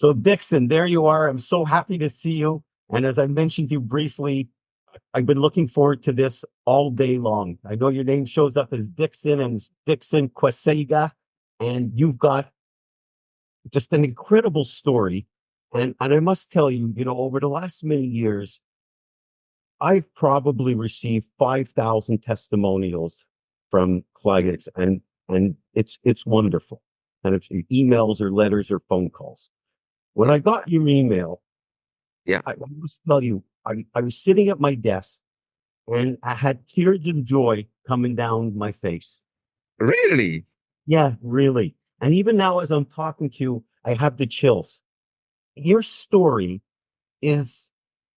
So Dickson, there you are. I'm so happy to see you. And as I mentioned to you briefly, I've been looking forward to this all day long. I know your name shows up as Dickson and it's Dickson Kwesiga, and you've got just an incredible story. And I must tell you, over the last many years, I've probably received 5,000 testimonials from clients, and it's wonderful. And it's emails or letters or phone calls. When Yeah. I got your email, Yeah. I must tell you, I was sitting at my desk and I had tears of joy coming down my face. Really? Yeah, really. And even now, as I'm talking to you, I have the chills. Your story is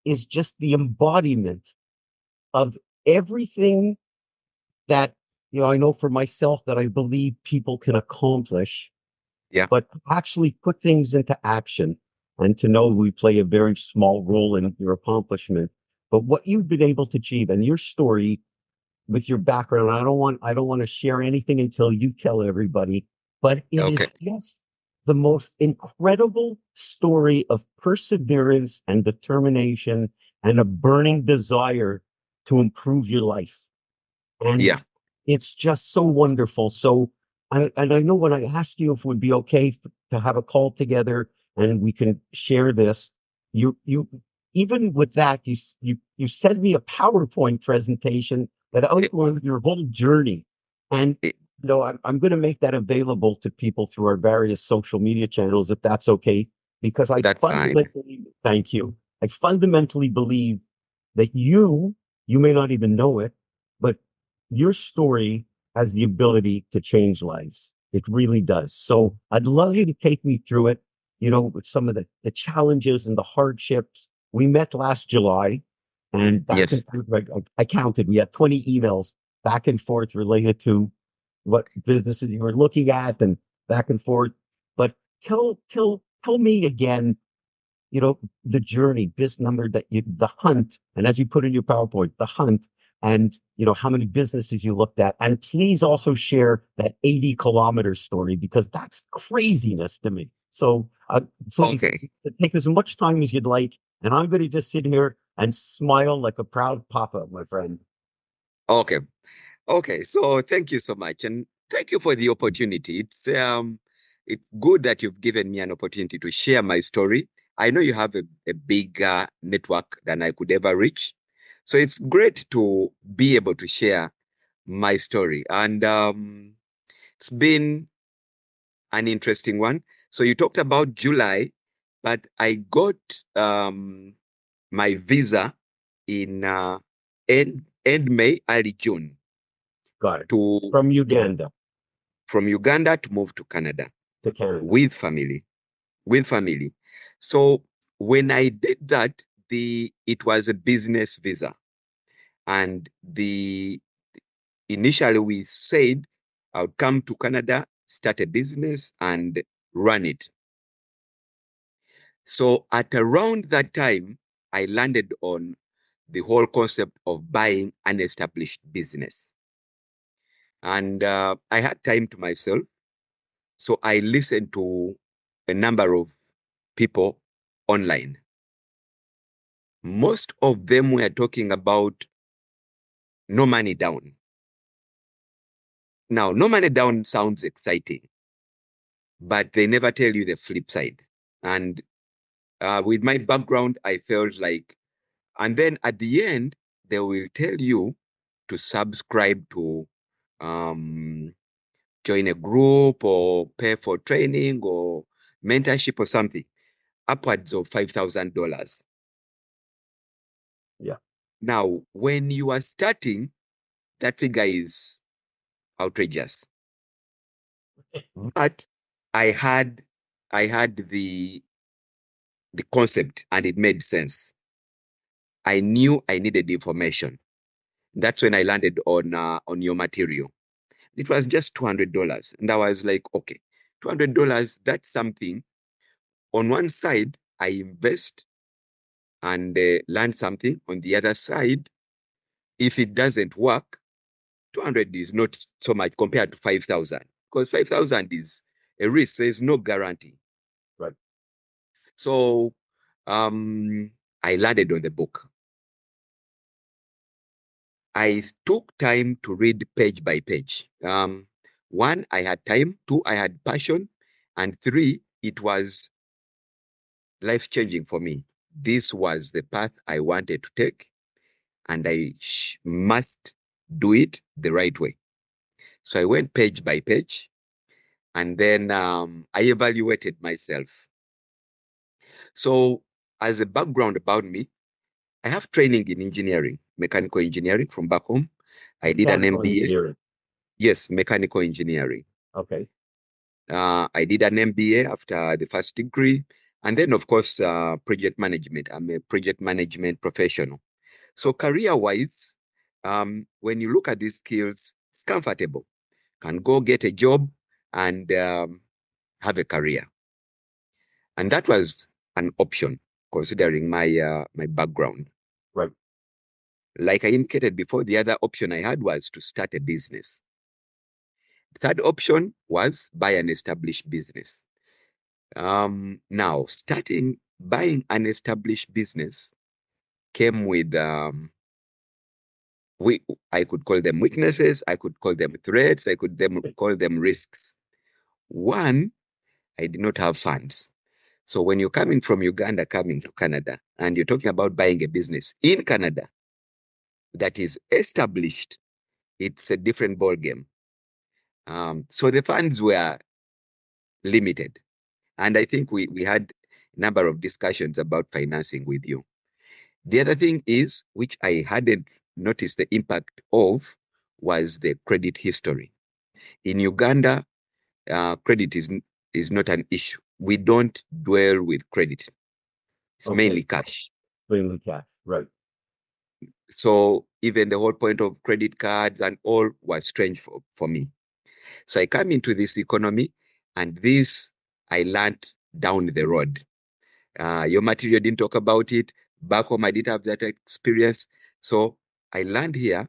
is just the embodiment of everything that I know for myself that I believe people can accomplish, Yeah. but to actually put things into action and to know we play a very small role in your accomplishment. But what you've been able to achieve and your story with your background, I don't want to share anything until you tell everybody, but it Okay. is just the most incredible story of perseverance and determination and a burning desire to improve your life. Yeah. And it's just so wonderful. So, and I know when I asked you if it would be okay to have a call together and we can share this, you even with that, you sent me a PowerPoint presentation that Eh, outlined your whole journey. And eh, I'm going to make that available to people through our various social media channels, if that's okay, because I That's fine. fundamentally thank you. I fundamentally believe that you may not even know it, but your story has the ability to change lives. It really does. So I'd love you to take me through it, with some of the challenges and the hardships. We met last July, and back Yes. and forth, like, I counted, we had 20 emails back and forth related to what businesses you were looking at and back and forth. But tell me again, the journey, this number the hunt, and as you put in your PowerPoint, the hunt, and how many businesses you looked at. And please also share that 80-kilometer story because that's craziness to me. So please Okay. take as much time as you'd like. And I'm going to just sit here and smile like a proud papa, my friend. Okay. Okay. So thank you so much. And thank you for the opportunity. It's good that you've given me an opportunity to share my story. I know you have a bigger network than I could ever reach. So it's great to be able to share my story. And it's been an interesting one. So you talked about July, but I got my visa in end May, early June Got it. to From to Uganda from Uganda to move to Canada to Canada. with family, with family. So when I did that, the it was a business visa, and the initially we said I would come to Canada, start a business, and run it. So at around that time, I landed on the whole concept of buying an established business. And I had time to myself. So I listened to a number of people online. Most of them were talking about no money down. Now, no money down sounds exciting, but they never tell you the flip side. And with my background, I felt like, and then at the end, they will tell you to subscribe to um, join a group or pay for training or mentorship or something, upwards of $5,000. Yeah. Now, when you are starting, that figure is outrageous. But I had I had the concept and it made sense. I knew I needed information. That's when I landed on your material. It was just $200. And I was like, okay, $200, that's something. On one side, I invest and learn something. On the other side, if it doesn't work, 200 is not so much compared to 5,000 because 5,000 is a risk. There's no guarantee. Right. So I landed on the book. I took time to read page by page. One, I had time. Two, I had passion. And three, it was life-changing for me. This was the path I wanted to take, and I must do it the right way. So I went page by page, and then I evaluated myself. So as a background about me, I have training in engineering, mechanical engineering from back home. I did an Mechanical MBA. engineering. Yes, mechanical engineering. Okay. I did an MBA after the first degree. And then, of course, project management. I'm a project management professional. So career-wise, when you look at these skills, it's comfortable. Can go get a job and have a career. And that was an option, considering my background. Right. Like I indicated before, the other option I had was to start a business. The third option was buy an established business. Now, buying an established business came with, I could call them weaknesses, I could call them threats, I could call them risks. One, I did not have funds. So when you're coming from Uganda, coming to Canada, and you're talking about buying a business in Canada that is established, it's a different ballgame. So the funds were limited. And I think we had a number of discussions about financing with you. The other thing is, which I hadn't noticed the impact of, was the credit history. In Uganda, credit is not an issue. We don't dwell with credit. It's mainly Okay. cash. Mainly cash. Right. So even the whole point of credit cards and all was strange for me. So I come into this economy, and this I learned down the road. Your material didn't talk about it. Back home, I didn't have that experience. So I learned here.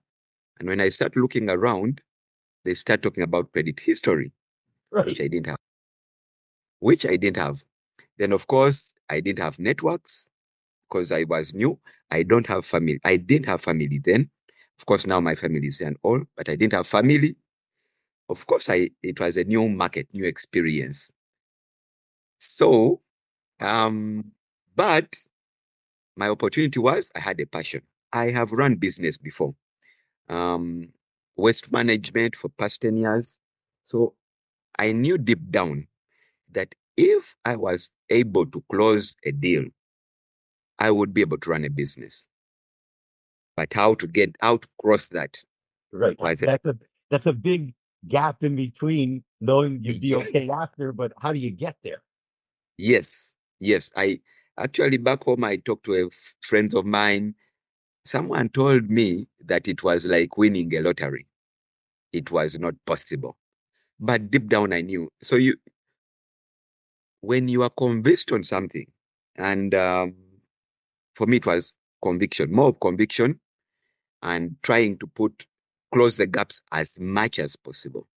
And when I start looking around, they start talking about credit history, which Right. I didn't have. Which I didn't have. Then, of course, I didn't have networks because I was new. I don't have family. I didn't have family then. Of course, now my family is and all, but I didn't have family. Of course, it was a new market, new experience. So, but my opportunity was I had a passion. I have run business before, um, waste management for past 10 years. So I knew deep down that if I was able to close a deal, I would be able to run a business. But how to cross that Right. was That's a big gap in between knowing you'd be yeah. okay after, but how do you get there? Yes, yes. I actually back home, I talked to friends of mine. Someone told me that it was like winning a lottery. It was not possible. But deep down, I knew. So when you are convinced on something, and for me, it was conviction, more of conviction, and trying to close the gaps as much as possible.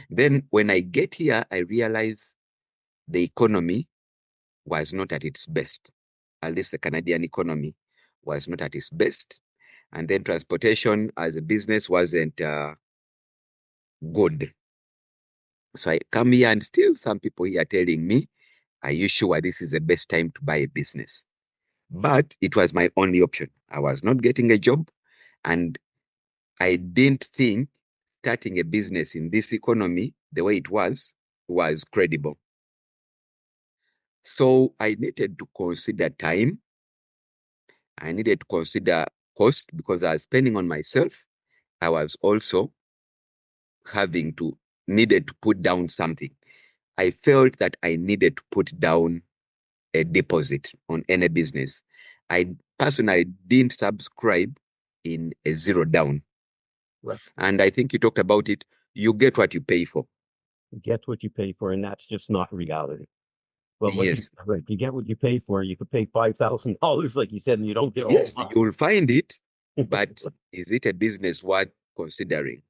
Then when I get here, I realize the economy was not at its best. At least the Canadian economy was not at its best. And then transportation as a business wasn't good. So I come here, and still some people here telling me, are you sure this is the best time to buy a business? But it was my only option. I was not getting a job, and I didn't think starting a business in this economy, the way it was credible. So I needed to consider time. I needed to consider cost because I was spending on myself. I was also needed to put down something. I felt that I needed to put down a deposit on any business. I personally didn't subscribe in a zero down. Right. And I think you talked about it. You get what you pay for. You get what you pay for, and that's just not reality. Well, Yes. you get what you pay for. You could pay $5,000, like you said, and you don't get a whole Yes, lot. you'll find it, but is it a business worth considering?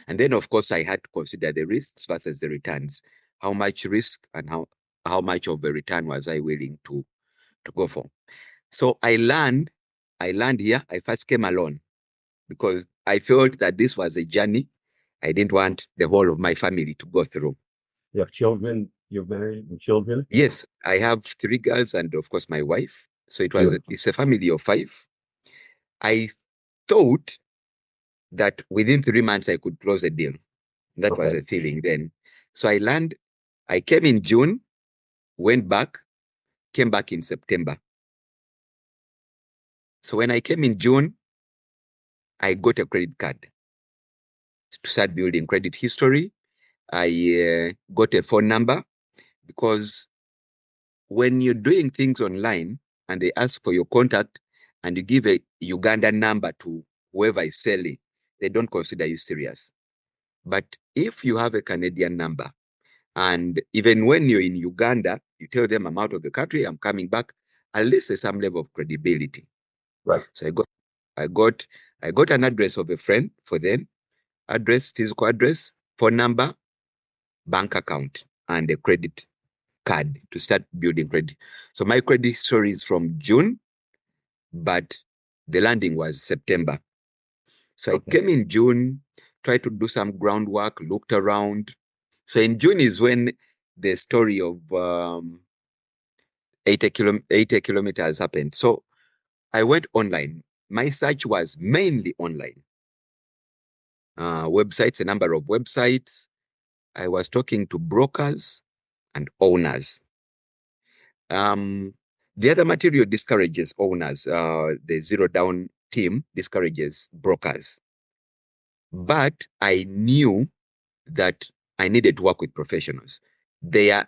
And then, of course, I had to consider the risks versus the returns. How much risk and how how much of a return was I willing to go for. So I learned here. I first came alone because I felt that this was a journey I didn't want the whole of my family to go through. You have children, you're married and children? Yes, I have 3 girls and of course my wife. So Beautiful. it's a family of 5. I thought that within 3 months I could close a deal. That was Okay. the feeling then. So I came in June, went back, came back in September. So when I came in June, I got a credit card to start building credit history. I got a phone number because when you're doing things online and they ask for your contact and you give a Ugandan number to whoever is selling, they don't consider you serious. But if you have a Canadian number, and even when you're in Uganda, you tell them I'm out of the country, I'm coming back, at least there's some level of credibility. Right. So I got, I got an address of a friend for them, address, physical address, phone number, bank account, and a credit card to start building credit. So my credit story is from June, but the landing was September. So I Okay. came in June, tried to do some groundwork, looked around. So in June is when the story of 80 kilometers happened. So I went online. My search was mainly online. Websites, a number of websites. I was talking to brokers and owners. The other material discourages owners. The zero down team discourages brokers. But I knew that I needed to work with professionals. They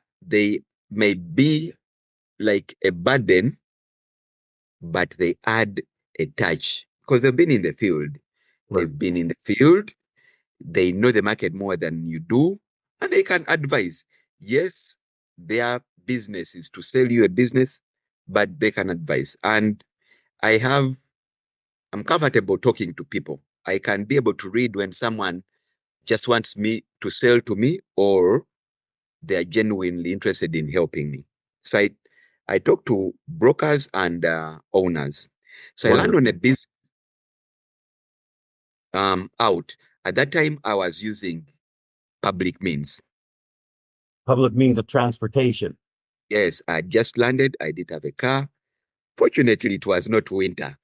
may be like a burden, but they add a touch because they've been in the field. Right. They've been in the field. They know the market more than you do, and they can advise. Yes, their business is to sell you a business, but they can advise. And I have, I'm comfortable talking to people. I can be able to read when someone just wants me to sell to me or they're genuinely interested in helping me. So I talk to brokers and owners. So I land on a Wonderful. biz out. At that time, I was using public means. Public means of transportation. Yes, I just landed. I did have a car. Fortunately, it was not winter.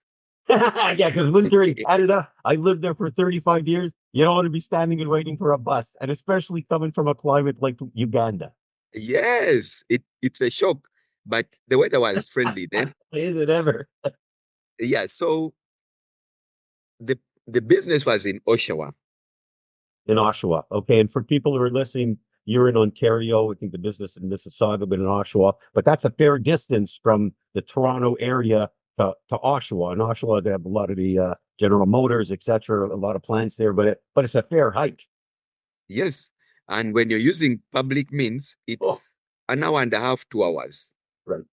Yeah, because winter in Canada, I lived there for 35 years. You don't want to be standing and waiting for a bus, and especially coming from a climate like Uganda. Yes, it's a shock, but the weather was friendly then. Is it ever? Yeah, so the the business was in Oshawa. In Oshawa. Okay. And for people who are listening, you're in Ontario. I think the business in Mississauga, but in Oshawa. But that's a fair distance from the Toronto area to Oshawa. In Oshawa, they have a lot of the General Motors, etc., a lot of plants there, but it's a fair hike. Yes, and when you're using public means, it's Oh, an hour and a half, 2 hours. right.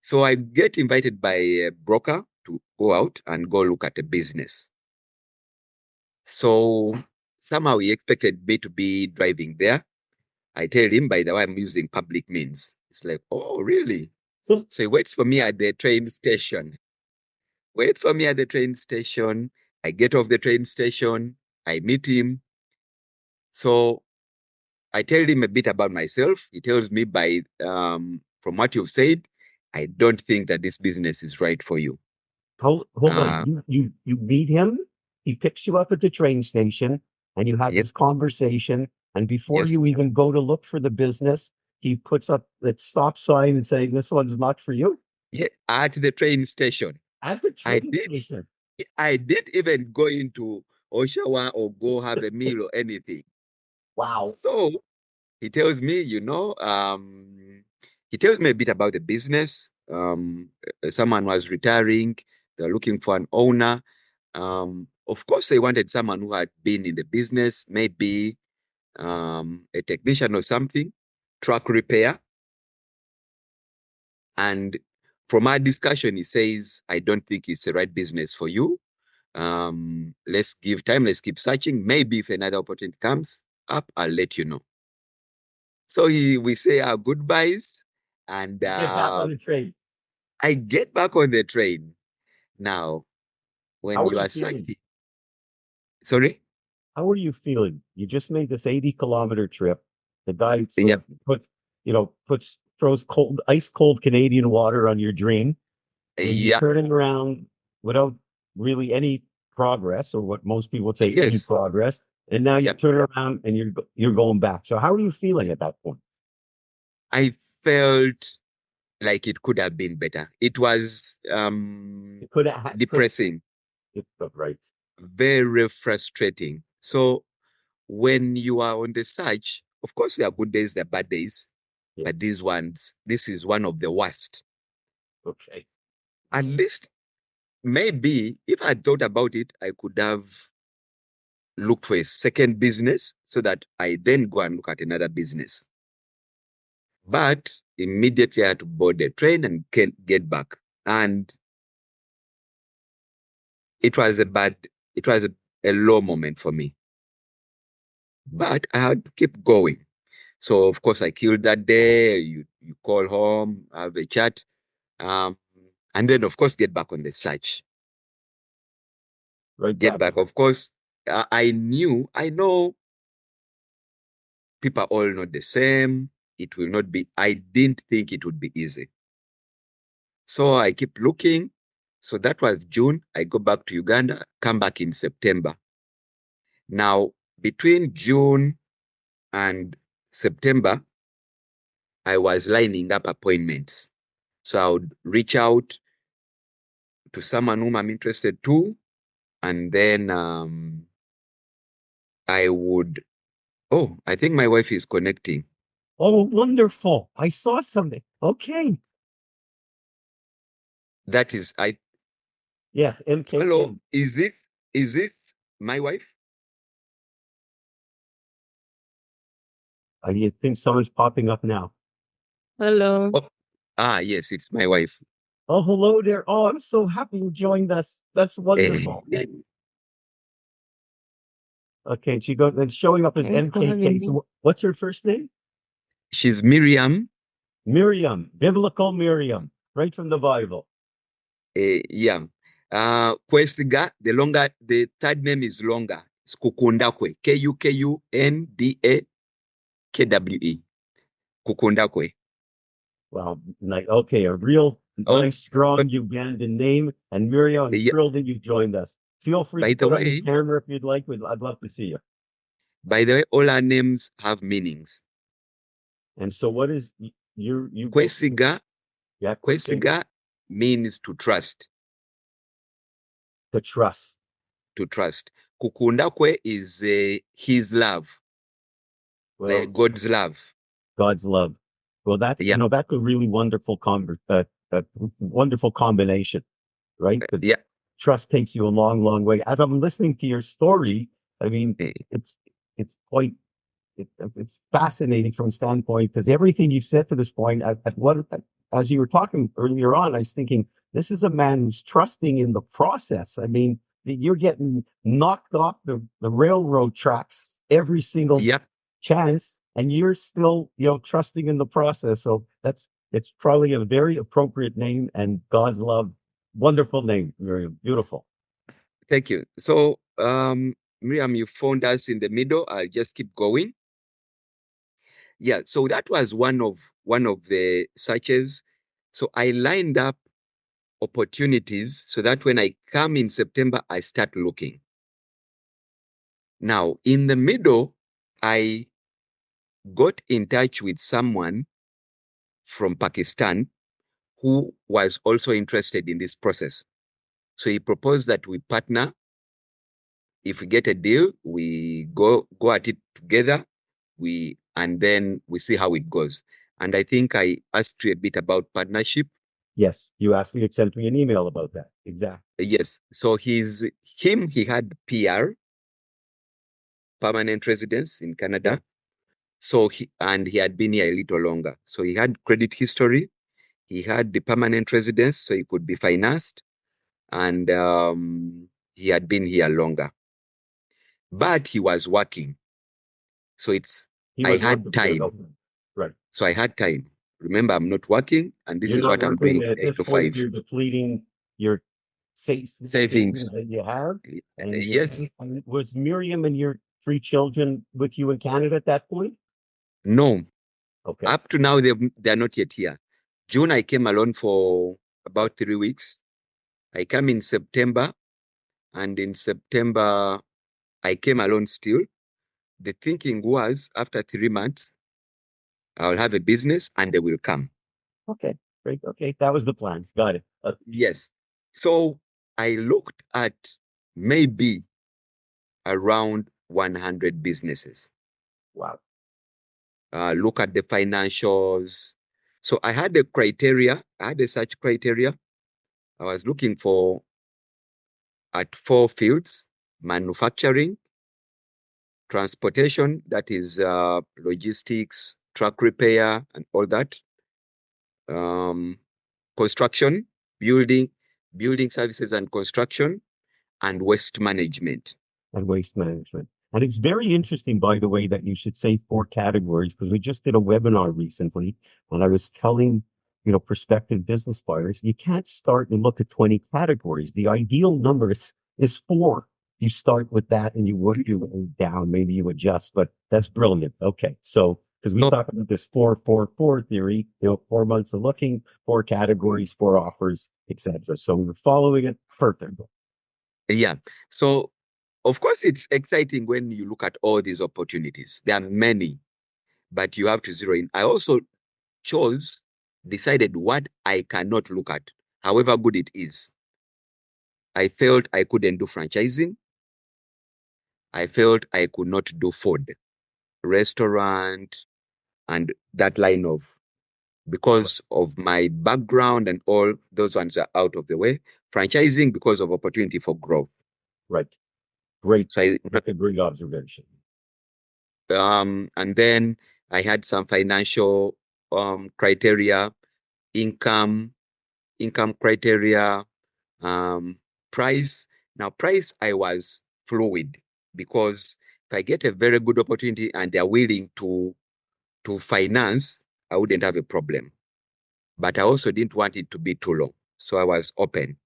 So I get invited by a broker to go out and go look at a business. So somehow he expected me to be driving there. I tell him, by the way, I'm using public means. It's like, oh, really? So he waits for me at the train station. Wait for me at the train station. I get off the train station. I meet him. So I tell him a bit about myself. He tells me from what you've said, I don't think that this business is right for you. Hold on. Uh, You meet him, he picks you up at the train station, and you have yeah, this conversation. And before yes, you even go to look for the business, he puts up that stop sign and say, "This one's not for you." yeah, at the train station. At the I train did, station. I didn't even go into Oshawa or go have a meal or anything. Wow. So he tells me, he tells me a bit about the business. Someone was retiring. They're looking for an owner. Of course, they wanted someone who had been in the business, maybe a technician or something, truck repair. And from our discussion, he says, I don't think it's the right business for you. Let's give time, let's keep searching. Maybe if another opportunity comes up, I'll let you know. So we say our goodbyes, and You get back on the train. I get back on the train. Now, when How are you you are feeling? sucking, sorry? How are you feeling? You just made this 80-kilometer trip. The guy sort Yeah. of throws ice cold Canadian water on your dream, and you Yeah. turn it around without really any progress, or what most people would say, any Yes. progress. And now you Yep. turn around and you're going back. So how are you feeling at that point? I felt like it could have been better. It was It could have could depressing, right. very frustrating. So when you are on the search, of course, there are good days, there are bad days, Yeah. but this is one of the worst. Okay. At least, maybe if I thought about it, I could have looked for a second business so that I then go and look at another business. But immediately I had to board the train and get back. And it was it was a low moment for me. But I had to keep going. So of course I killed that day. You call home, have a chat, um, and then of course get back on the search. Right Get back. back. Of course, I know people are all not the same. It will not be. I didn't think it would be easy. So I keep looking. So that was June. I go back to Uganda, come back in September. Now, between June and September, I was lining up appointments. So I would reach out to someone whom I'm interested to, and then I would. Oh, I think my wife is connecting. Oh, wonderful. I saw something. Okay. That is, I. Yeah, Hello, MKK. is this my wife? I think someone's popping up now. Hello. Oh, yes, it's my wife. Oh, hello there. Oh, I'm so happy you joined us. That's Eh, wonderful. Okay, she goes and showing up as Thanks for MKK. having So me. what's her first name? she's Miriam. Miriam, biblical Miriam, right from the Bible. Yeah. Kwesiga, the third name is longer. It's Kukundakwe. Kukundakwe. Kukundakwe. Wow, nice. Okay, a real Oh, nice, strong Ugandan name. And Miriam, I'm yeah. thrilled that you joined us. Feel free to By the put on your way, camera if you'd like. I'd love to see you. all our names have meanings. And so, what is you go? Kwesiga, Yeah, okay, Kwesiga means to trust, to trust. to trust. Kukundakwe is his love, like Well, God's love. God's love. Well, Yeah, that's a really wonderful wonderful combination, right? Because yeah. trust takes you a long, long way. As I'm listening to your story, I mean, Eh, it's it's quite it's fascinating from a standpoint because everything you've said to this point, as you were talking earlier on, I was thinking this is a man who's trusting in the process. I mean, you're getting knocked off the railroad tracks every single Yeah, chance, and you're still, trusting in the process. So it's probably a very appropriate name and God's love. Wonderful name, Miriam. Beautiful. thank you. So, Miriam, you found us in the middle. I'll just keep going. Yeah, so that was one of the searches. So I lined up opportunities so that when I come in September, I start looking. Now, in the middle, I got in touch with someone from Pakistan who was also interested in this process. So he proposed that we partner. If we get a deal, we go at it together. And then we see how it goes. And I think I asked you a bit about partnership. Yes, you actually sent me an email about that. Exactly. Yes. So he had PR, permanent residence in Yeah. Canada. So he had been here a little longer. So he had credit history. He had the permanent residence, so he could be financed. And he had been here longer. But he was working. So He I was had working for the time. government. So I had time. Remember, I'm not working, and this You're is not what I'm working doing at 8 this to point. 5. You're depleting your savings Savings. that you have. And Yes. was Miriam and your three children with you in Canada at that point? No. Okay. Up to now, they're not yet here. June, I came alone for about 3 weeks. I came in September, and in September, I came alone still. The thinking was after 3 months, I'll have a business and they will come. Okay. Great. Okay. That was the plan. Got it. Yes. So I looked at maybe around 100 businesses. Wow. Look at the financials. So I had a criteria. I had a search criteria. I was looking for at 4 fields: manufacturing, transportation, that is logistics, truck repair, and all that. Construction, building services and construction, and waste management. And waste management. And it's very interesting, by the way, that you should say 4 categories, because we just did a webinar recently and I was telling, prospective business buyers, you can't start and look at 20 categories. The ideal number is 4. You start with that and you work your way down. Maybe you adjust, but that's brilliant. Okay. So, because we So, talk about this 4-4-4 theory, 4 months of looking, 4 categories, 4 offers, etc. So we're following it perfectly. yeah. So, of course, it's exciting when you look at all these opportunities. There are many, but you have to zero in. I also decided what I cannot look at, however good it is. I felt I couldn't do franchising. I felt I could not do food, restaurant, and that line of, because of my background and all those ones are out of the way. Franchising because of opportunity for growth. Right. Great. So That's a great observation. and then I had some financial criteria, income criteria, price. Now, price, I was fluid because if I get a very good opportunity and they're willing to finance, I wouldn't have a problem. But I also didn't want it to be too low. So I was open.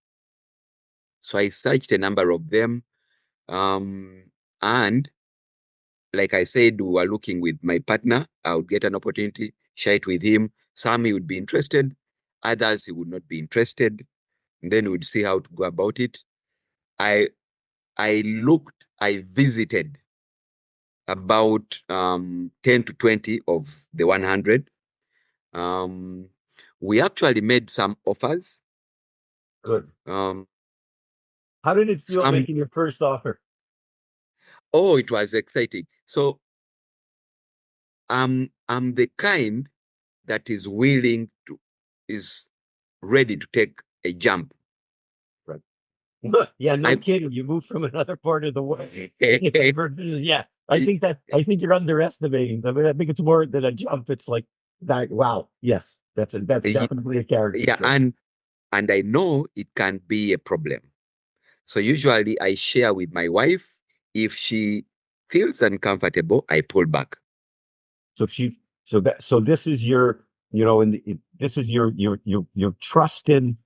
So I searched a number of them. And like I said, we were looking with my partner. I would get an opportunity, share it with him. Some he would be interested, others he would not be interested. And then we'd see how to go about it. I visited about 10 to 20 of the 100. We actually made some offers. Good. How did it feel making your first offer? Oh, it was exciting. So I'm the kind that is ready to take a jump. Right. Yeah, no kidding. You moved from another part of the world. Yeah. I think you're underestimating. I mean, I think it's more than a jump. It's like that. Wow. Yes. That's definitely a character. Yeah, and I know it can be a problem. So usually I share with my wife. If she feels uncomfortable, I pull back. So this is your, this is your trusted,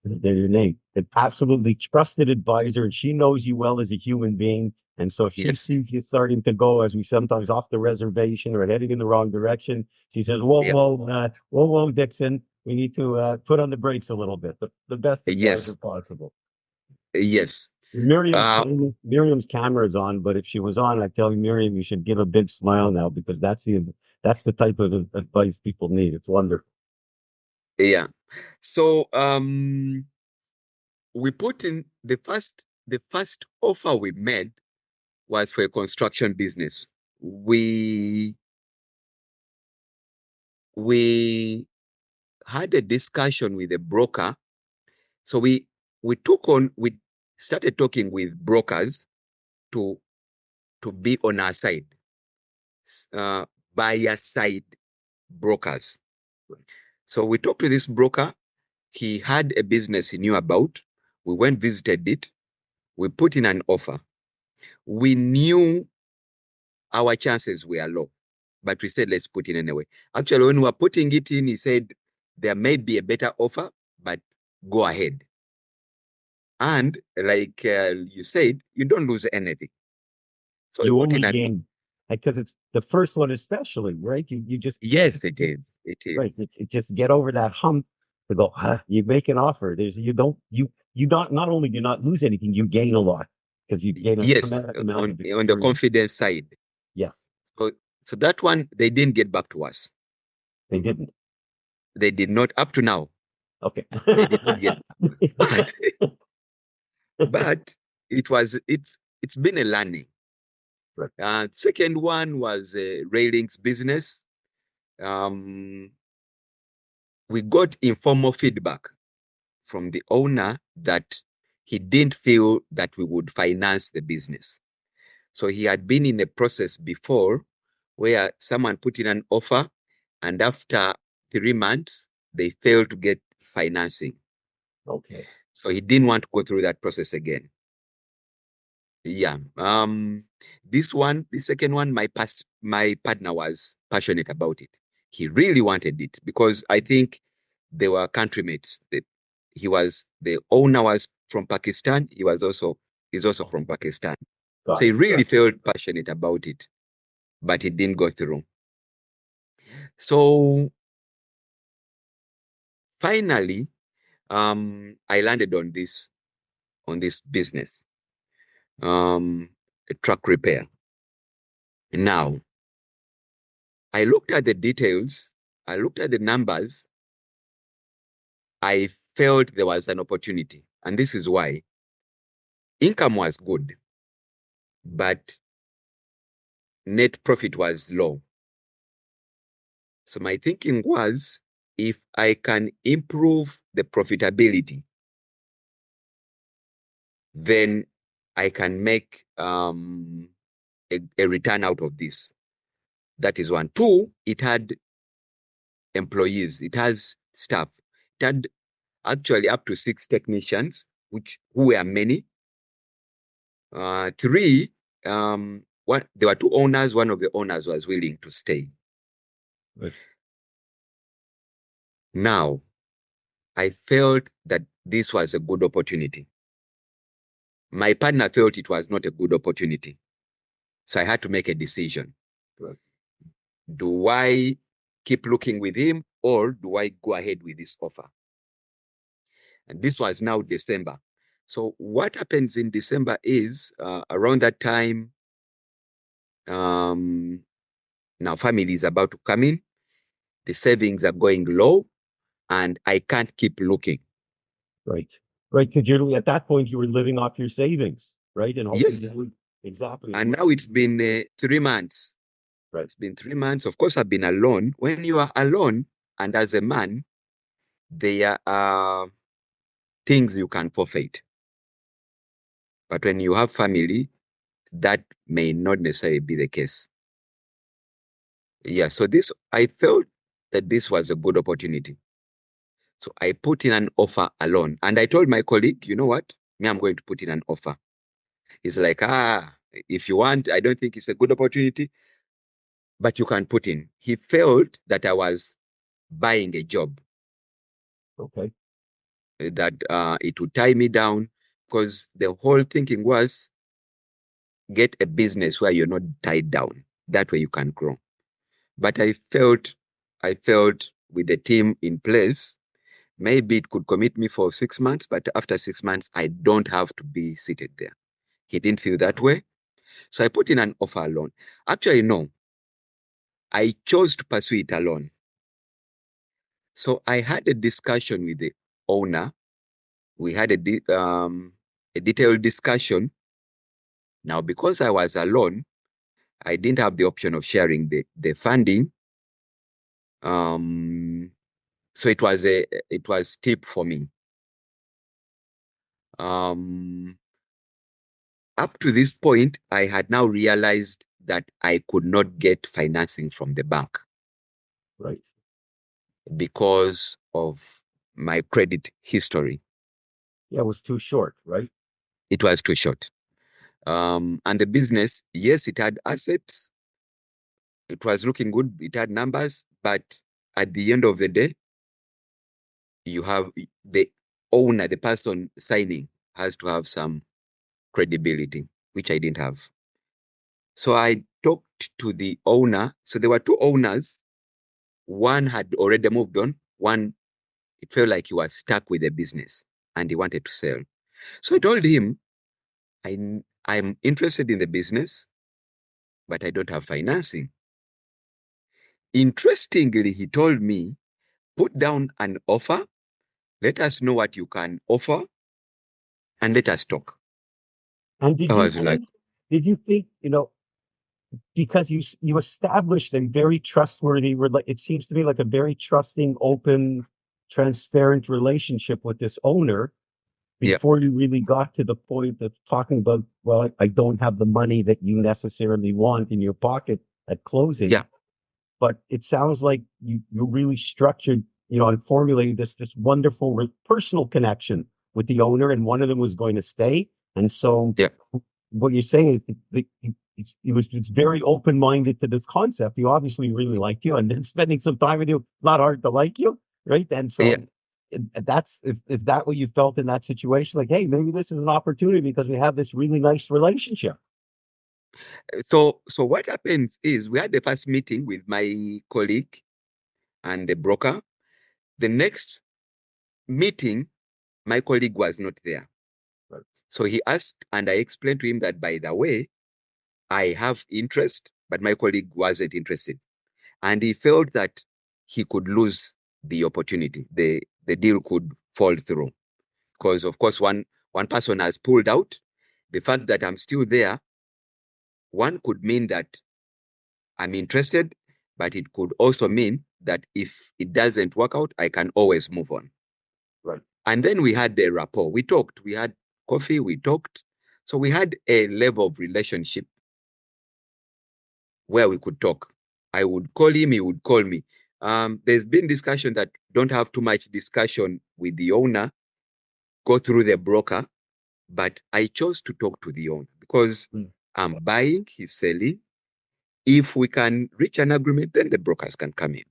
your name, an absolutely trusted advisor, and she knows you well as a human being. And so if she sees you starting to go, as we sometimes off the reservation or heading in the wrong direction, she says, whoa, Dickson, we need to put on the brakes a little bit. The best advisor possible. Yes. Miriam's camera is on, but if she was on, I tell you, Miriam, you should give a big smile now, because that's the type of advice people need. It's wonderful. Yeah. So we put in the first offer we made was for a construction business. We had a discussion with a broker. So we started talking with brokers to be on our side, buyer side brokers. So we talked to this broker. He had a business he knew about. We went, visited it. We put in an offer. We knew our chances were low. but we said, let's put in anyway. Actually, when we were putting it in, he said, there may be a better offer, but go ahead. And like you said, you don't lose anything. So You we put only in an, gain because it's the first one, especially, right? You just yes, it is. It right. is. It just get over that hump to go. You make an offer. There's you not only do not lose anything, you gain a lot because you gain a Yes, tremendous amount of on the experience. confidence side. Yeah, So that one, they didn't get back to us. they didn't. They did not, up to now, Okay. they did not get but, but it's been a learning. Right. Second one was railings business. We got informal feedback from the owner that he didn't feel that we would finance the business. So he had been in a process before where someone put in an offer, and after 3 months, they failed to get financing. Okay. So he didn't want to go through that process again. Yeah. The second one, my partner was passionate about it. He really wanted it because I think they were countrymates. The owner was from Pakistan. He's also from Pakistan. So Got he it. really felt passionate about it, but it didn't go through. So finally, I landed on this business, a truck repair. Now, I looked at the details, I looked at the numbers, I felt there was an opportunity. And this is why income was good, but net profit was low. So my thinking was, if I can improve the profitability, then I can make a return out of this. That is one. Two, it had employees, it has staff. It had actually up to 6 technicians, who were many. Three, there were 2 owners. One of the owners was willing to stay. Right. Now, I felt that this was a good opportunity. My partner felt it was not a good opportunity. So I had to make a decision. Right. Do I keep looking with him, or do I go ahead with this offer? And this was now December. So what happens in December is, around that time, now family is about to come in, the savings are going low, and I can't keep looking. Right. Right. Because you're at that point you were living off your savings, right? And hoping Yes. exactly. And now it's been 3 months. Right. It's been 3 months. Of course, I've been alone. When you are alone, and as a man, there are things you can forfeit. But when you have family, that may not necessarily be the case. Yeah, so I felt that this was a good opportunity. So I put in an offer alone. And I told my colleague, you know what? Me, I'm going to put in an offer. He's like, if you want, I don't think it's a good opportunity, but you can put in. He felt that I was buying a job, Okay. that it would tie me down, because the whole thinking was, get a business where you're not tied down. That way you can grow. But I felt with the team in place, maybe it could commit me for 6 months, but after 6 months, I don't have to be seated there. He didn't feel that way. So I put in an offer alone. Actually, no. I chose to pursue it alone. So I had a discussion with the owner. We had a detailed discussion. Now, because I was alone, I didn't have the option of sharing the funding. So it was steep for me. Up to this point, I had now realized that I could not get financing from the bank. Right. Because of my credit history. Yeah, it was too short, right? It was too short. And the business, yes, it had assets, It was looking good. It had numbers, but at the end of the day, you have the owner, the person signing has to have some credibility, which I didn't have. So I talked to the owner. So there were two owners. One had already moved on. One, it felt like he was stuck with the business and he wanted to sell. So I told him, I'm interested in the business, but I don't have financing. Interestingly, he told me, put down an offer, let us know what you can offer, and let us talk. And I was like, did you think, because you established a very trustworthy, it seems to me like a very trusting, open, transparent relationship with this owner yeah, before you really got to the point of talking about, well, I don't have the money that you necessarily want in your pocket at closing. yeah, But it sounds like you really structured, and formulated this wonderful personal connection with the owner, and one of them was going to stay. And so yeah, what you're saying is it's very open-minded to this concept. He obviously really liked you, and then spending some time with you, not hard to like you, right? And yeah. so is that what you felt in that situation? Like, hey, maybe this is an opportunity because we have this really nice relationship. So what happened is we had the first meeting with my colleague and the broker. The next meeting, my colleague was not there. Right. So he asked, and I explained to him that, by the way, I have interest, but my colleague wasn't interested. And he felt that he could lose the opportunity. The deal could fall through. Because, of course, one person has pulled out. The fact that I'm still there, one could mean that I'm interested, but it could also mean that if it doesn't work out, I can always move on. Right. And then we had the rapport. We talked. We had coffee. We talked. So we had a level of relationship where we could talk. I would call him. He would call me. There's been discussion that don't have too much discussion with the owner, go through the broker, but I chose to talk to the owner because I'm buying, he's selling. If we can reach an agreement, then the brokers can come in.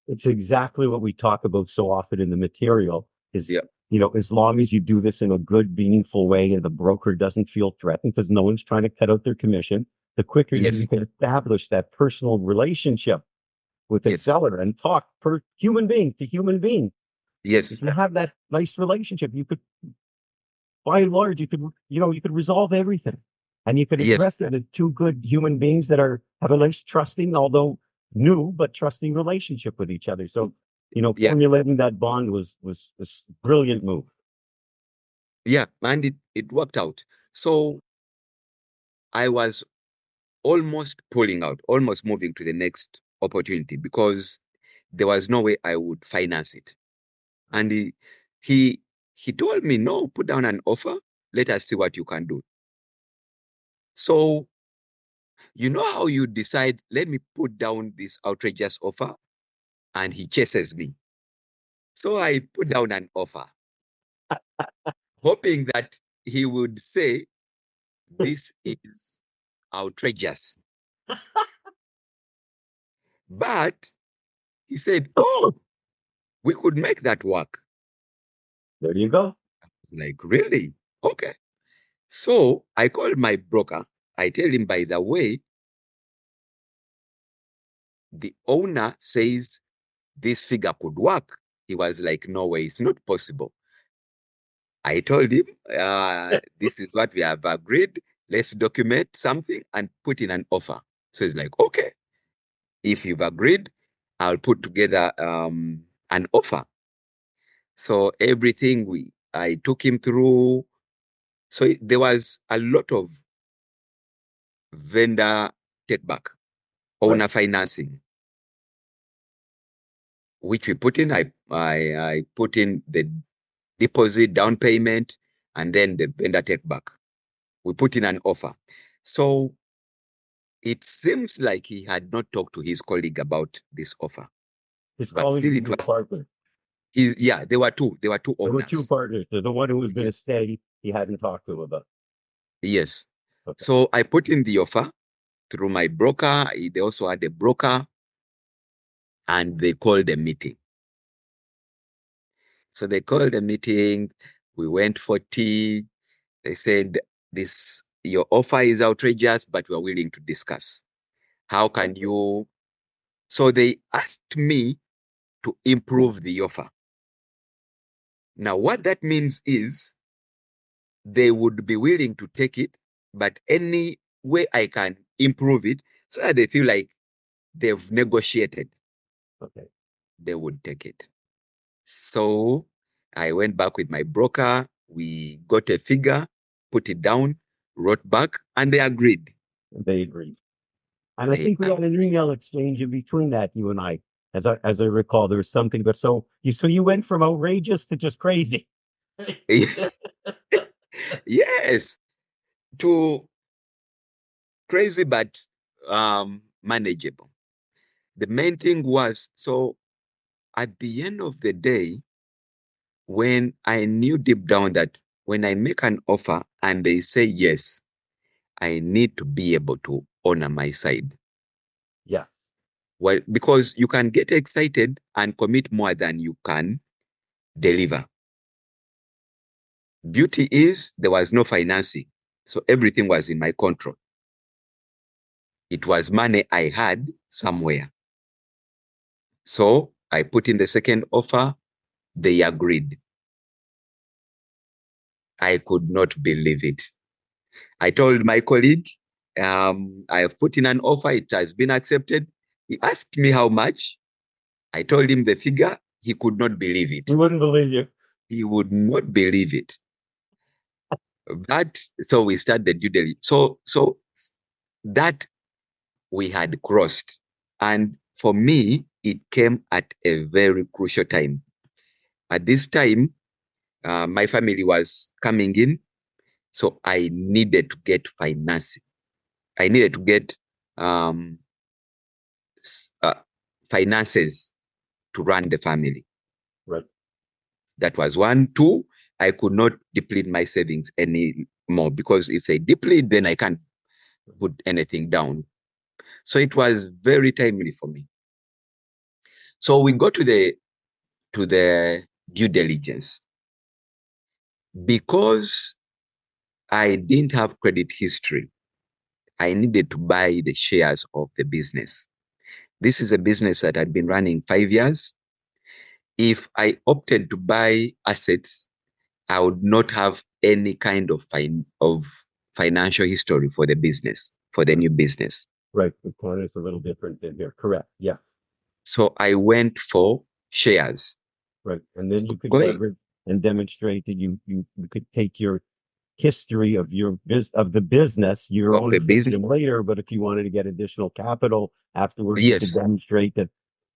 It's exactly what we talk about so often in the material is, Yeah. As long as you do this in a good, meaningful way and the broker doesn't feel threatened because no one's trying to cut out their commission, the quicker that Yes. you can establish that personal relationship with the Yes. seller and talk per human being to human being. Yes. If you have that nice relationship, you could, by and large, you could resolve everything. And you could Yes. address that as two good human beings that have a nice trusting, although new, but trusting relationship with each other. So, Yeah. formulating that bond was a brilliant move. Yeah. And it worked out. So I was almost pulling out, almost moving to the next opportunity because there was no way I would finance it. And he told me, no, put down an offer. Let us see what you can do. So, you know how you decide, let me put down this outrageous offer, and he chases me. So I put down an offer, hoping that he would say, this is outrageous. But he said, oh, we could make that work. There you go. Like, really? Okay. So I called my broker. I tell him, by the way, the owner says this figure could work. He was like, no way, it's not possible. I told him, this is what we have agreed. Let's document something and put in an offer. So he's like, okay, if you've agreed, I'll put together an offer. So everything I took him through. So there was a lot of vendor take back, owner financing, which we put in. I put in the deposit, down payment, and then the vendor take back. We put in an offer. So it seems like he had not talked to his colleague about this offer. His But colleague still was it his was, partner. yeah, there were two There were two owners. partners. The one who was going to Yes. say he hadn't talked to him about. Yes. Okay. So I put in the offer. through my broker. They also had a broker, and they called a meeting. So they called a meeting. We went for tea. They said, your offer is outrageous, but we're willing to discuss. How can you? So they asked me to improve the offer. Now, what that means is they would be willing to take it, but any way I can improve it so that they feel like they've negotiated, Okay. they would take it. So I went back with my broker. We got a figure, put it down, wrote back, and they agreed. They agreed. And I think we had an email exchange in between that, you and I. As I recall, there was something, but so you went from outrageous to just crazy. Yes, to crazy, but manageable. The main thing was, so at the end of the day, when I knew deep down that when I make an offer and they say yes, I need to be able to honor my side. Yeah. Well, because you can get excited and commit more than you can deliver. Beauty is there was no financing, so everything was in my control. It was money I had somewhere. So I put in the second offer. They agreed. I could not believe it. I told my colleague, I have put in an offer. It has been accepted. He asked me how much. I told him the figure. He could not believe it. He wouldn't believe you. He would not believe it. So we started the due diligence. So that we had crossed. And for me, it came at a very crucial time. At this time, my family was coming in. So I needed to get financing. I needed to get finances to run the family. Right. That was one. Two, I could not deplete my savings anymore because if they deplete, then I can't put anything down. So it was very timely for me. So we got to the due diligence. Because I didn't have credit history, I needed to buy the shares of the business. This is a business that had been running 5 years. If I opted to buy assets, I would not have any kind of financial history for the business, for the new business. Right. The corner is a little different than here. Correct. Yeah. So I went for shares. Right. And then you could leverage and demonstrate that you could take your history of the business, your own later, but if you wanted to get additional capital afterwards, yes, you could demonstrate that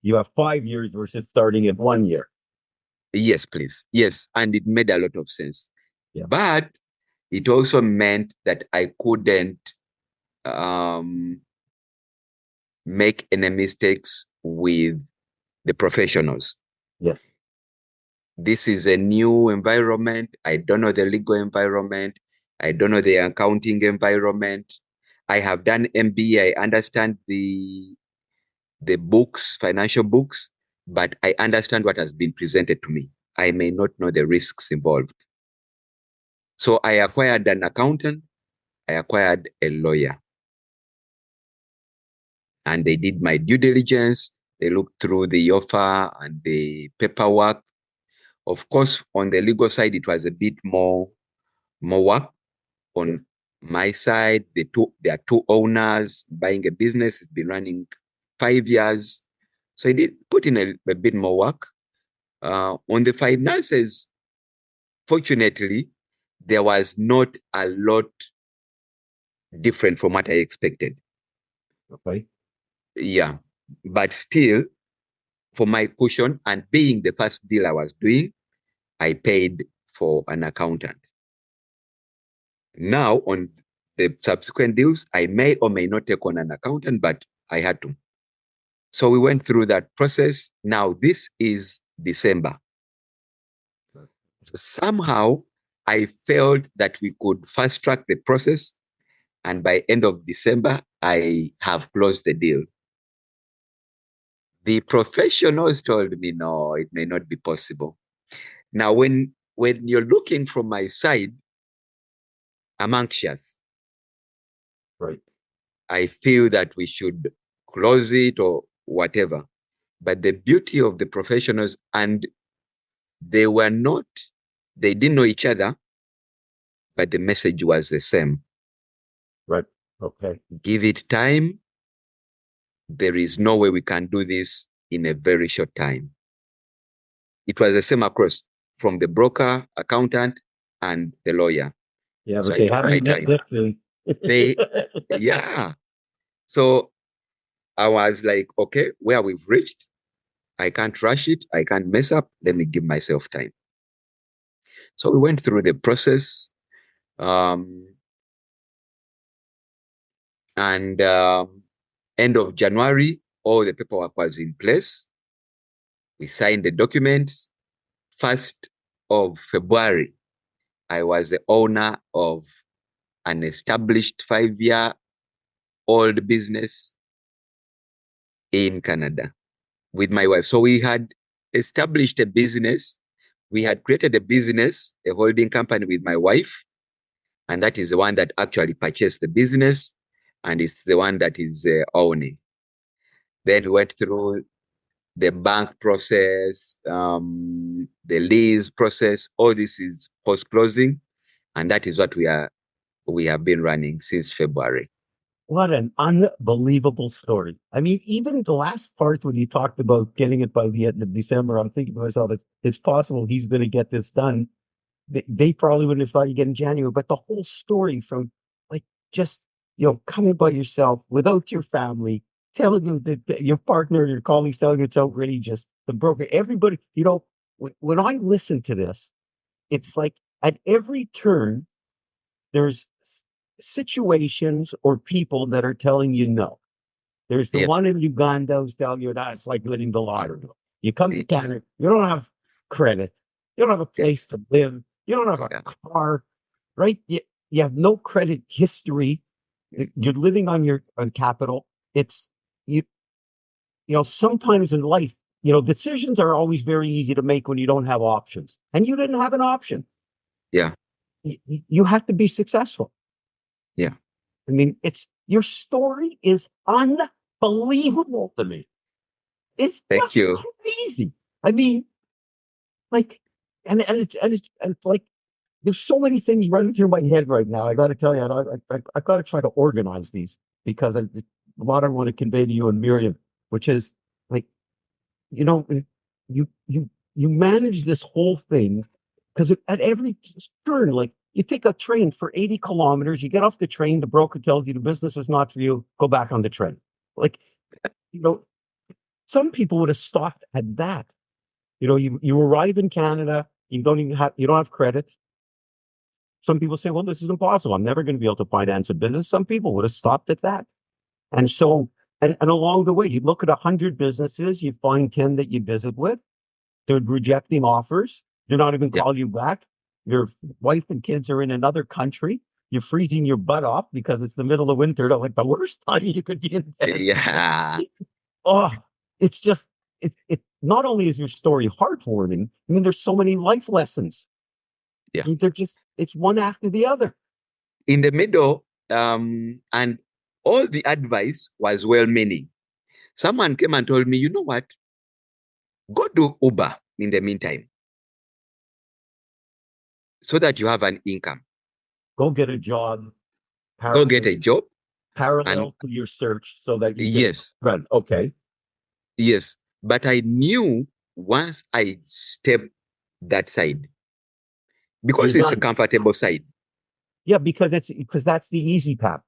you have 5 years versus starting at 1 year. Yes, please. Yes. And it made a lot of sense. Yeah. But it also meant that I couldn't make any mistakes with the professionals. Yes. This is a new environment. I don't know the legal environment. I don't know the accounting environment. I have done MBA. I understand the books, financial books, but I understand what has been presented to me. I may not know the risks involved. So I acquired an accountant. I acquired a lawyer. And they did my due diligence. They looked through the offer and the paperwork. Of course, on the legal side, it was a bit more work. On my side, there are two owners buying a business. It's been running 5 years. So I did put in a bit more work. On the finances, fortunately, there was not a lot different from what I expected. Okay. Yeah. But still, for my cushion and being the first deal I was doing, I paid for an accountant. Now, on the subsequent deals, I may or may not take on an accountant, but I had to. So we went through that process. Now, this is December. So somehow, I felt that we could fast track the process And by end of December, I have closed the deal. The professionals told me, no, it may not be possible. Now, when you're looking from my side, I'm anxious. Right. I feel that we should close it or whatever. But the beauty of the professionals, and they didn't know each other, but the message was the same. Right. Okay. Give it time. There is no way we can do this in a very short time. It was the same across from the broker, accountant, and the lawyer. Yeah, So but I they took my haven't met time. Dickson. Yeah. So I was like, okay, where we've reached, I can't rush it. I can't mess up. Let me give myself time. So we went through the process. And end of January, all the paperwork was in place. We signed the documents. 1st of February, I was the owner of an established 5-year-old business in Canada with my wife. So we had established a business. We had created a business, a holding company with my wife. And that is the one that actually purchased the business. And it's the one that is owning. Then we went through the bank process, the lease process. All this is post-closing. And that is what we have been running since February. What an unbelievable story. I mean, even the last part when you talked about getting it by the end of December, I'm thinking to myself, it's possible he's going to get this done. They probably wouldn't have thought you get in January, but the whole story from like just, coming by yourself without your family, telling you that your partner, your colleagues telling you it's outrageous, the broker, everybody, when I listen to this, it's like at every turn, there's situations or people that are telling you no. There's the Yep. one in Uganda who's telling you that it's like winning the lottery. You come to Canada, you don't have credit, you don't have a place to live, you don't have a car, right? You have no credit history. You're living on capital. It's you. Sometimes in life, decisions are always very easy to make when you don't have options, and you didn't have an option. Yeah. You have to be successful. Yeah. I mean, your story is unbelievable to me. It's Thank just you. crazy. I mean, like, and like, there's so many things running through my head right now. I got to tell you, I got to try to organize these because a lot I want to convey to you and Miriam, which is like, you know, you manage this whole thing because at every turn, like you take a train for 80 kilometers, you get off the train, the broker tells you the business is not for you, go back on the train. Like, you know, some people would have stopped at that. You arrive in Canada, you don't have credit. Some people say, well, this is impossible. I'm never going to be able to finance a business. Some people would have stopped at that. And so, and along the way, you look at 100 businesses, you find 10 that you visit with. They're rejecting offers. They're not even calling you back. Your wife and kids are in another country. You're freezing your butt off because it's the middle of winter. Like the worst time you could be in bed. Yeah. Oh, it's just, it not only is your story heartwarming, I mean, there's so many life lessons. Yeah. It's one after the other. In the middle, and all the advice was well-meaning. Someone came and told me, you know what? Go do Uber in the meantime so that you have an income. Go get a job. Go get a job. Parallel to your search so that you Yes. Run. Okay. Yes. But I knew once I stepped that side, because it's a comfortable side. Yeah, because that's the easy path.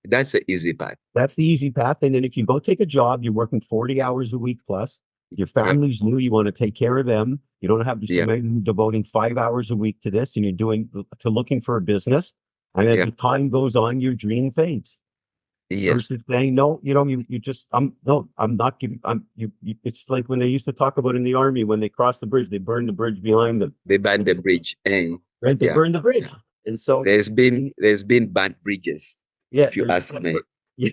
That's the easy part. That's the easy path. And then if you go take a job, you're working 40 hours a week plus. Your family's new. You want to take care of them. You don't have to be devoting 5 hours a week to this, and you're looking for a business. And as the time goes on, your dream fades. Yes. Versus saying no, you just I'm not giving. It's like when they used to talk about in the army when they cross the bridge, they burn the bridge behind them. They burn the bridge. Right, they burn the bridge, and so there's been burnt bridges. Yeah, if you ask me. you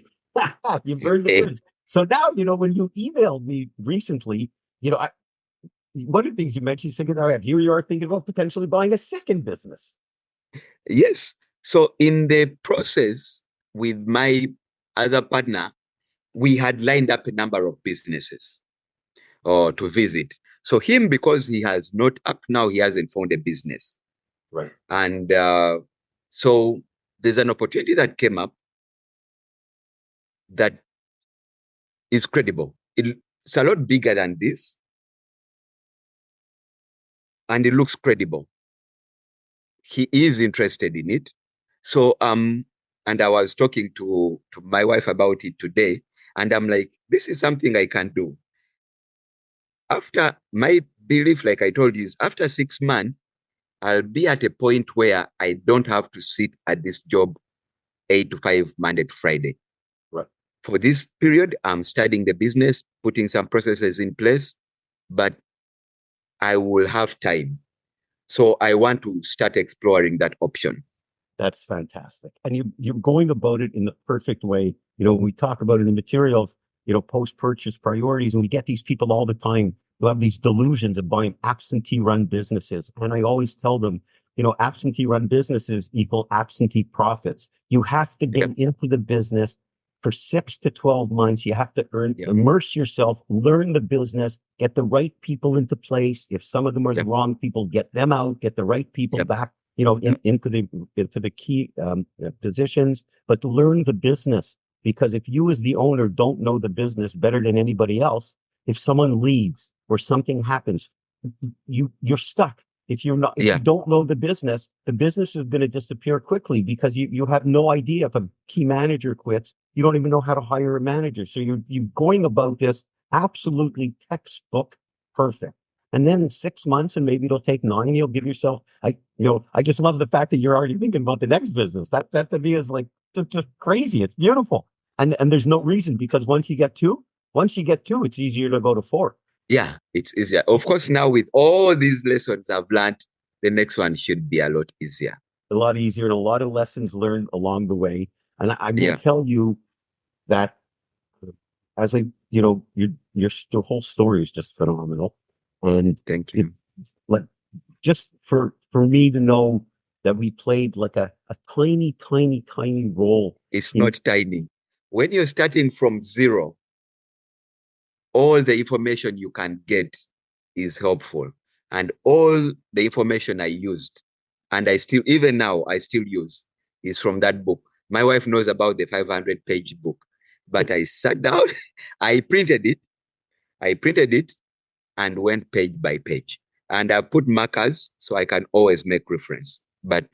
you burned the bridge. So now, when you emailed me recently, one of the things you mentioned, thinking, all right, here you are thinking about potentially buying a second business. Yes. So in the process with my other partner, we had lined up a number of businesses to visit. So him, because he has not, up now, he hasn't found a business. Right. And so there's an opportunity that came up that is credible. It's a lot bigger than this, and it looks credible. He is interested in it. So and I was talking to my wife about it today, and I'm like, this is something I can do. After my belief, like I told you, is after 6 months, I'll be at a point where I don't have to sit at this job 8 to 5 Monday to Friday. Right. For this period, I'm studying the business, putting some processes in place, but I will have time. So I want to start exploring that option. That's fantastic. And you're going about it in the perfect way. We talk about it in materials, post-purchase priorities, and we get these people all the time who have these delusions of buying absentee run businesses. And I always tell them, absentee run businesses equal absentee profits. You have to get into the business for 6 to 12 months. You have to immerse yourself, learn the business, get the right people into place. If some of them are the wrong people, get them out, get the right people back, into the key positions, but to learn the business. Because if you as the owner don't know the business better than anybody else, if someone leaves or something happens, you're stuck. If you don't know the business is going to disappear quickly because you have no idea. If a key manager quits, you don't even know how to hire a manager. So you're going about this absolutely textbook perfect. And then in 6 months, and maybe it'll take 9, you'll give yourself, I just love the fact that you're already thinking about the next business. That to me is like just crazy. It's beautiful. And there's no reason, because once you get two, it's easier to go to 4. Yeah, it's easier. Of course, now with all these lessons I've learned, the next one should be a lot easier. A lot easier, and a lot of lessons learned along the way. And I will tell you that as your whole story is just phenomenal. And thank you. Just for me to know that we played like a tiny, tiny, tiny role. It's not tiny. When you're starting from zero, all the information you can get is helpful. And all the information I used, and even now, I still use, is from that book. My wife knows about the 500-page book, but I sat down, I printed it and went page by page. And I put markers so I can always make reference. But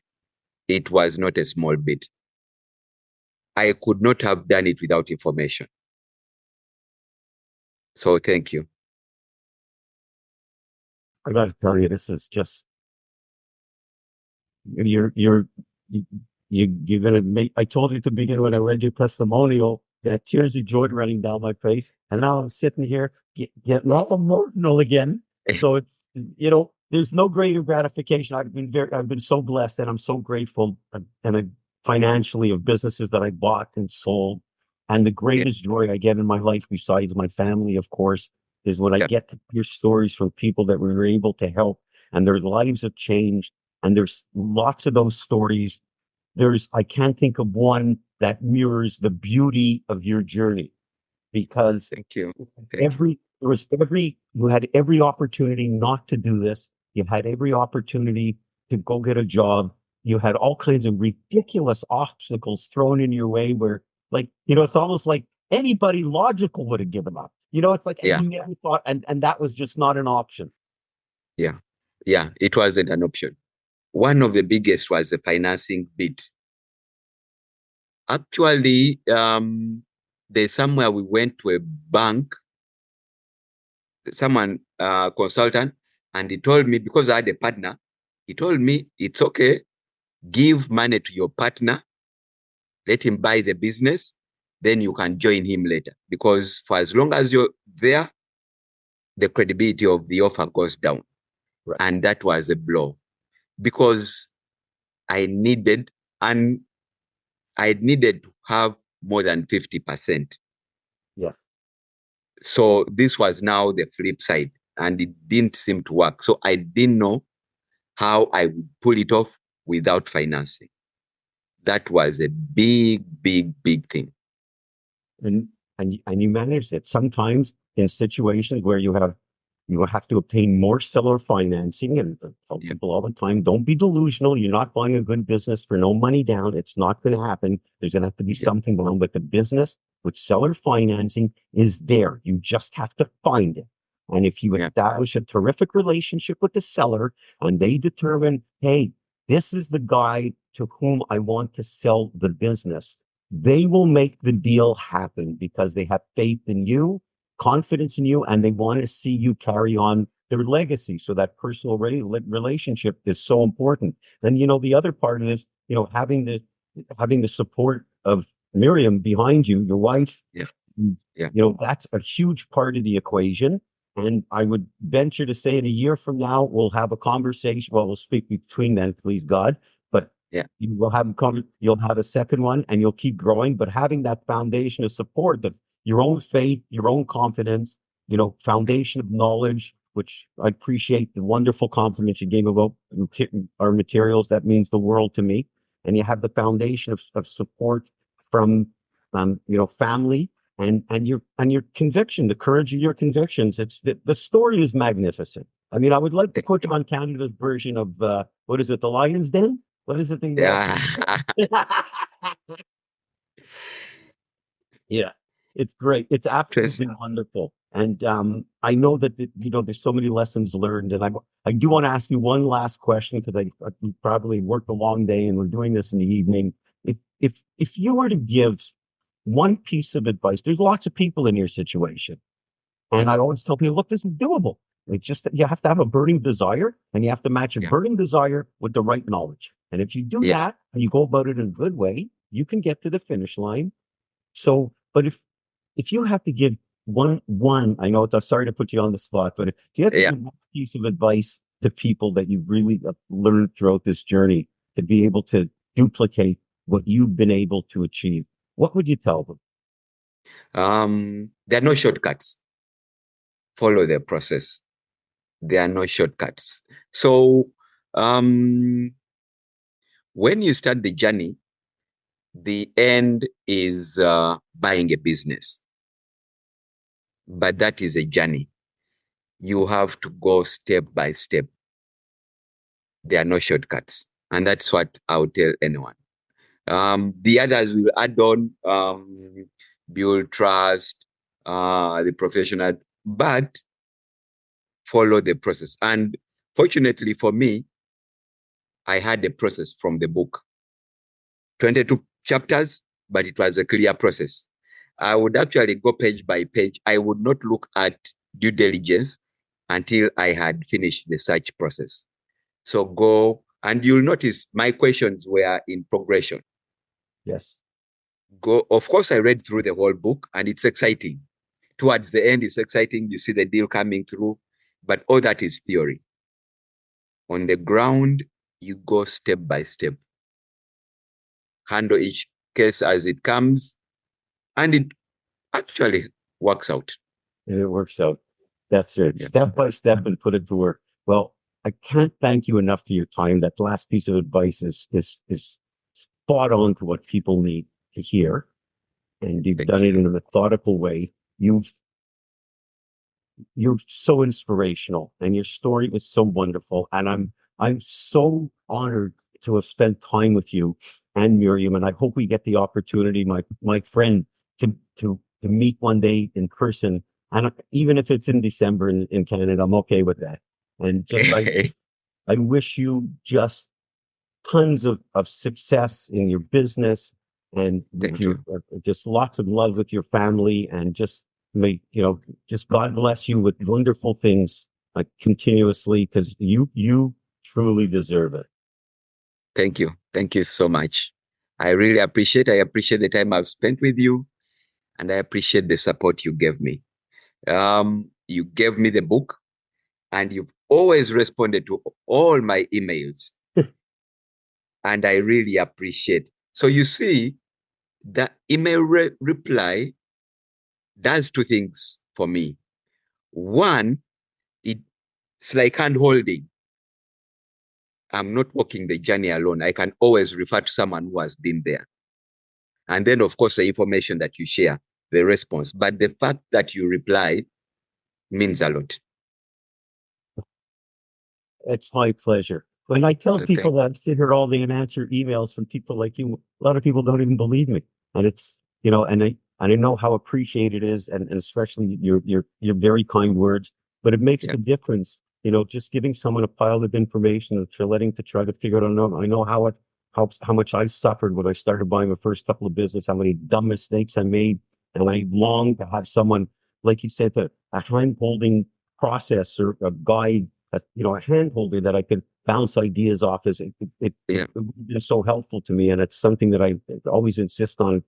it was not a small bit. I could not have done it without information. So thank you. I got to tell you, this is just, you're gonna make. I told you at the beginning when I read your testimonial that tears of joy running down my face, and now I'm sitting here getting all emotional again. So it's there's no greater gratification. I've been so blessed, and I'm so grateful, and financially, of businesses that I bought and sold. And the greatest joy I get in my life, besides my family, of course, is when I get to hear stories from people that we were able to help, and their lives have changed. And there's lots of those stories. I can't think of one that mirrors the beauty of your journey, because thank you. You had every opportunity not to do this. You had every opportunity to go get a job. You had all kinds of ridiculous obstacles thrown in your way where, it's almost like anybody logical would have given up. It's like, you never thought, and that was just not an option. Yeah. It wasn't an option. One of the biggest was the financing bit. Actually, there's somewhere we went to a bank, someone, consultant, and he told me, because I had a partner, he told me, it's okay, give money to your partner, let him buy the business, then you can join him later. Because for as long as you're there, the credibility of the offer goes down. Right. And that was a blow, because I needed, and I needed to have more than 50%. Yeah. So this was now the flip side, and it didn't seem to work. So I didn't know how I would pull it off without financing. That was a big, big, big thing. And you managed it. Sometimes in situations where you have to obtain more seller financing, and I tell Yeah. people all the time, don't be delusional. You're not buying a good business for no money down. It's not going to happen. There's going to have to be something wrong with the business. With seller financing is there. You just have to find it. And if you establish a terrific relationship with the seller and they determine, hey, this is the guy to whom I want to sell the business, they will make the deal happen because they have faith in you, confidence in you, and they want to see you carry on their legacy. So that personal relationship is so important. And the other part of this, having the support of Miriam behind you, your wife, that's a huge part of the equation. And I would venture to say in a year from now, we'll have a conversation. Well, we'll speak between then, please God. But you will you'll have a second one and you'll keep growing. But having that foundation of support, your own faith, your own confidence, foundation of knowledge, which I appreciate the wonderful compliments you gave about our materials. That means the world to me. And you have the foundation of support from, family and your conviction, the courage of your convictions. It's the story is magnificent. I mean, I would like to put on Canada's version of what is it, the Lion's Den? What is it? Yeah, it's great. It's absolutely wonderful. And I know that there's so many lessons learned. And I do want to ask you one last question because you probably worked a long day and we're doing this in the evening. If you were to give one piece of advice, there's lots of people in your situation. And I always tell people, look, this is doable. It's just that you have to have a burning desire and you have to match a burning desire with the right knowledge. And if you do that and you go about it in a good way, you can get to the finish line. So, but if you have to give one, I know it's sorry to put you on the spot, but if you have to give one piece of advice to people that you've really learned throughout this journey to be able to duplicate what you've been able to achieve, what would you tell them? There are no shortcuts. Follow the process. There are no shortcuts. So when you start the journey, the end is buying a business. But that is a journey. You have to go step by step. There are no shortcuts. And that's what I would tell anyone. The others will add on, build trust, the professional, but follow the process. And fortunately for me, I had the process from the book. 22 chapters, but it was a clear process. I would actually go page by page. I would not look at due diligence until I had finished the search process. So go, and you'll notice my questions were in progression. Yes. Go. Of course, I read through the whole book and it's exciting. Towards the end, it's exciting. You see the deal coming through, but all that is theory. On the ground, you go step by step. Handle each case as it comes, and it actually works out. And it works out. That's it. Step by step and put it to work. Well, I can't thank you enough for your time. That last piece of advice is spot on to what people need to hear. And you've done it in a methodical way. You're so inspirational and your story is so wonderful. And I'm so honored to have spent time with you and Miriam. And I hope we get the opportunity, my friend, to meet one day in person. And even if it's in December in Canada, I'm okay with that. And just I wish you just tons of success in your business and with just lots of love with your family, and just just God bless you with wonderful things continuously, because you truly deserve it. Thank you. Thank you so much. I really appreciate the time I've spent with you, and I appreciate the support you gave me. You gave me the book, and you've always responded to all my emails. And I really appreciate. So you see, the email reply does two things for me. One, it's like hand holding. I'm not walking the journey alone. I can always refer to someone who has been there. And then, of course, the information that you share, the response. But the fact that you reply means a lot. It's my pleasure. When I tell So people that I sit here all day and answer emails from people like you, a lot of people don't even believe me. And it's, you know, and I know how appreciated it is, and especially your very kind words, but it makes Yeah. the difference, you know, just giving someone a pile of information that you're letting to try to figure it out. I know how it helps, how much I suffered when I started buying my first couple of business, how many dumb mistakes I made. And I long to have someone, like you said, a hand holding process or a guide, you know, a hand holder that I could bounce ideas off. It's been so helpful to me, and it's something that I always insist on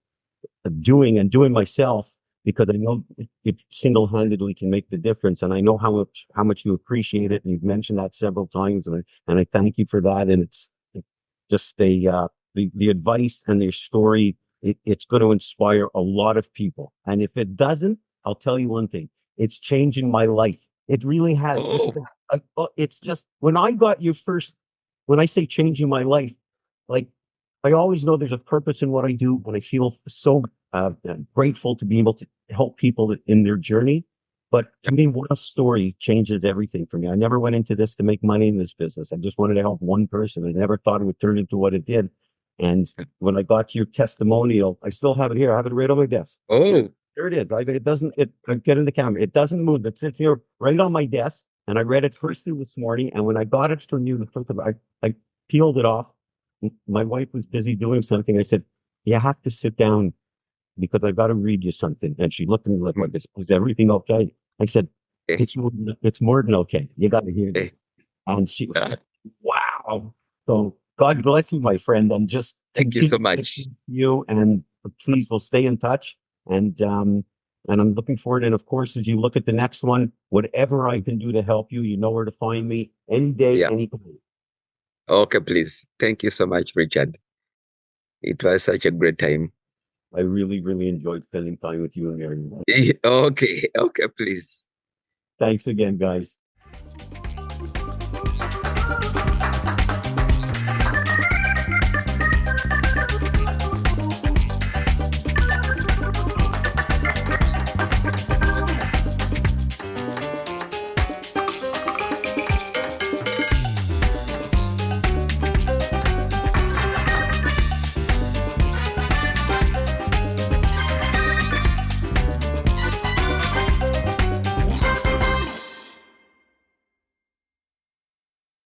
doing myself, because I know it single-handedly can make the difference, and I know how much you appreciate it, and you've mentioned that several times, and I thank you for that. And it's just the advice and your story. It's going to inspire a lot of people, and if it doesn't, I'll tell you one thing: it's changing my life. It really has. It's just when I got you first. When I say changing my life, like, I always know there's a purpose in what I do, and I feel so grateful to be able to help people in their journey. But to me, one story changes everything for me. I never went into this to make money in this business. I just wanted to help one person. I never thought it would turn into what it did. And when I got your testimonial, I still have it here. I have it right on my desk. Oh, There it is. It doesn't, I get in the camera. It doesn't move. It sits here right on my desk. And I read it first thing this morning. And when I got it from you, I peeled it off. My wife was busy doing something. I said, you have to sit down because I got to read you something. And she looked at me like, is everything okay? I said, it's more than okay. You got to hear this. And she was like, wow. So God bless you, my friend. And just thank you so much. You, and please, we'll stay in touch. And I'm looking forward. And of course, as you look at the next one, whatever I can do to help you, you know where to find me any day, anytime. Okay, please. Thank you so much, Richard. It was such a great time. I really, really enjoyed spending time with you and Mary. Okay, please. Thanks again, guys.